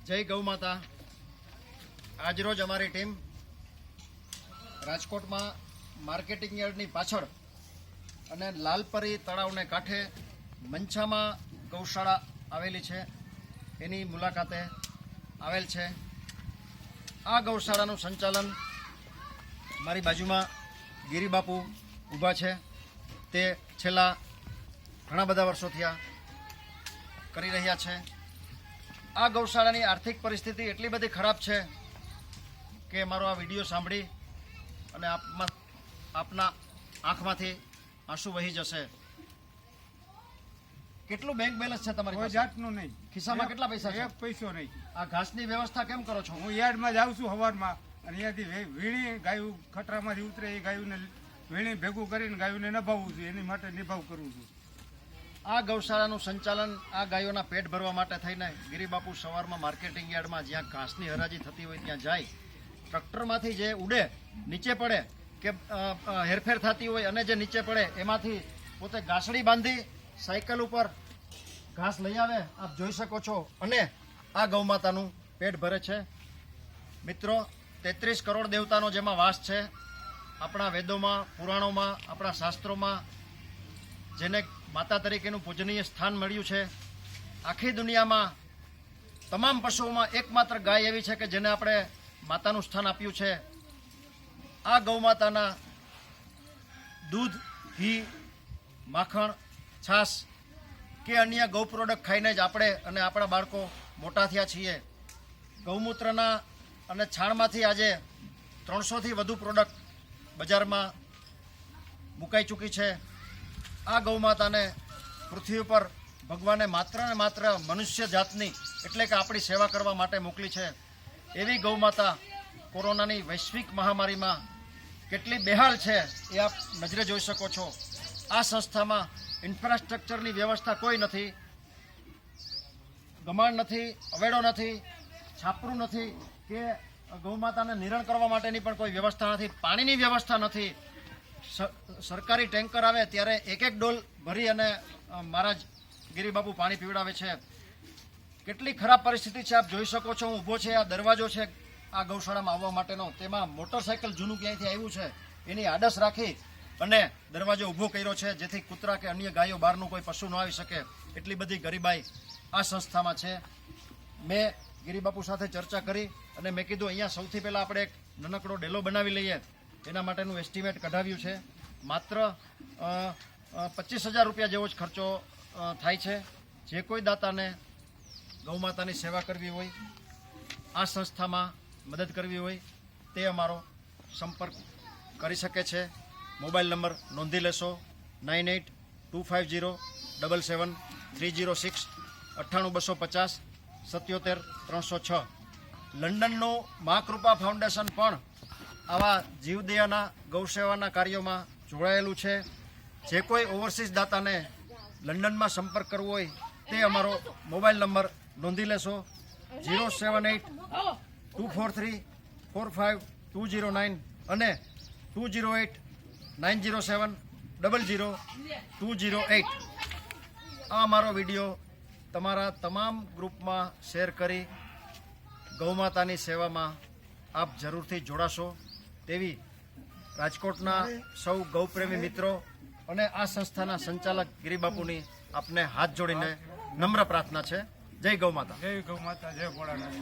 જય ગૌ માતા। આજરોજ અમારી ટીમ રાજકોટમાં માર્કેટિંગ યાર્ડની પાછળ અને લાલપરી તળાવને કાંઠે મંછામાં ગૌશાળા આવેલી છે એની મુલાકાતે આવેલ છે। આ ગૌશાળાનું સંચાલન મારી બાજુમાં ગિરિબાપુ ઊભા છે, તે છેલ્લા ઘણા બધા વર્ષોથી આ કરી રહ્યા છે। આ ગૌશાળાની આર્થિક પરિસ્થિતિ એટલી બધી ખરાબ છે કે મારો આ વિડીયો સાંભળી અને આપના આંખમાંથી આંસુ વહી જશે। કેટલું બેંક બેલેન્સ છે તમારી પાસે? કોઈ જાતનું નહીં। ખિસ્સામાં કેટલા પૈસા છે? એક પૈસો નહીં। આ ઘાસની વ્યવસ્થા કેમ કરો છો? હું યાર્ડમાં જાઉં છું સવારમાં અને અહીંયાથી વીણી ગાયું ખટરામાંથી ઉતરે એ ગાયોને વીણી ભેગું કરીને ગાયોને નભાવું છું, એની માટે નિભાવ કરું છું। આ ગૌશાળાનું સંચાલન આ ગાયોના પેટ ભરવા માટે થઈને ગિરિબાપુ સવારમાં માર્કેટિંગ યાર્ડમાં જ્યાં ઘાસની હરાજી થતી હોય ત્યાં જાય, ટ્રેક્ટરમાંથી જે ઉડે નીચે પડે કે હેરફેર થતી હોય અને જે નીચે પડે એમાંથી પોતે ગાસડી બાંધી સાયકલ ઉપર ઘાસ લઈ આવે, આપ જોઈ શકો છો, અને આ ગૌમાતાનું પેટ ભરે છે। મિત્રો, 33 કરોડ દેવતાનો જેમાં વાસ છે, આપણા વેદોમાં, પુરાણોમાં, આપણા શાસ્ત્રોમાં જેને માતા તરીકેનું પૂજનીય સ્થાન મળ્યું છે, આખી દુનિયામાં તમામ પશુઓમાં એકમાત્ર ગાય એવી છે કે જેને આપણે માતાનું સ્થાન આપ્યું છે। આ ગૌમાતાના દૂધ, ઘી, માખણ, છાશ કે અન્ય ગૌ પ્રોડક્ટ ખાઈને જ આપણે અને આપણા બાળકો મોટા થયા છીએ। ગૌમૂત્રના અને છાણમાંથી આજે 300થી વધુ પ્રોડક્ટ બજારમાં મુકાઈ ચૂકી છે। આ ગૌમાતાને પૃથ્વી ઉપર ભગવાને માત્ર ને માત્ર મનુષ્ય જાતની એટલે કે આપણી સેવા કરવા માટે મોકલી છે। એવી ગૌમાતા કોરોનાની વૈશ્વિક મહામારીમાં કેટલી બેહાલ છે એ આપ નજરે જોઈ શકો છો। આ સંસ્થામાં ઇન્ફ્રાસ્ટ્રક્ચરની વ્યવસ્થા કોઈ નથી, ગમાણ નથી, અવેડો નથી, છાપરું નથી કે ગૌમાતાને નિરણ કરવા માટેની પણ કોઈ વ્યવસ્થા નથી, પાણીની વ્યવસ્થા નથી। સરકારી ટેન્કર આવે ત્યારે એક ડોલ ભરી અને મહારાજ ગિરિબાપુ પાણી પીવડાવે છે। કેટલી ખરાબ પરિસ્થિતિ છે આપ જોઈ શકો છો। હું ઊભો છે, આ દરવાજો છે આ ગૌશાળામાં આવવા માટેનો, તેમાં મોટરસાયકલ જૂનું ક્યાંયથી આવ્યું છે એની આડસ રાખી અને દરવાજો ઊભો કર્યો છે જેથી કૂતરા કે અન્ય ગાયો બહારનું કોઈ પશુ ન આવી શકે। એટલી બધી ગરીબાઈ આ સંસ્થામાં છે। મેં ગિરિબાપુ સાથે ચર્ચા કરી અને મેં કીધું અહીંયા સૌથી પહેલાં આપણે એક નાનકડો ડેલો બનાવી લઈએ, એના માટેનું એસ્ટિમેટ કઢાવ્યું છે। માત્ર 25,000 રૂપિયા જેવો જ ખર્ચો થાય છે। જે કોઈ દાતાને ગૌમાતાની સેવા કરવી હોય, આ સંસ્થામાં મદદ કરવી હોય, તે અમારો સંપર્ક કરી શકે છે। મોબાઈલ નંબર નોંધી લેશો: 9825077306, 98250 77306। લંડનનું મા કૃપા ફાઉન્ડેશન પણ આવા જીવદયાના ગૌસેવાના કાર્યોમાં જોડાયેલું છે। જે કોઈ ઓવરસીઝ દાતાને લંડનમાં સંપર્ક કરવો હોય તે અમારો મોબાઈલ નંબર નોંધી લેશો: 07824345209 અને 208907000208। આ અમારો વિડીયો તમારા તમામ ગ્રુપમાં શેર કરી ગૌમાતાની સેવામાં આપ જરૂરથી જોડાશો તેવી રાજકોટના સૌ ગૌપ્રેમી મિત્રો અને આ સંસ્થાના સંચાલક ગિરિબાપુની આપને હાથ જોડીને નમ્ર પ્રાર્થના છે। જય ગૌ માતા। જય ગૌ માતા, જય ભોળાનાથ।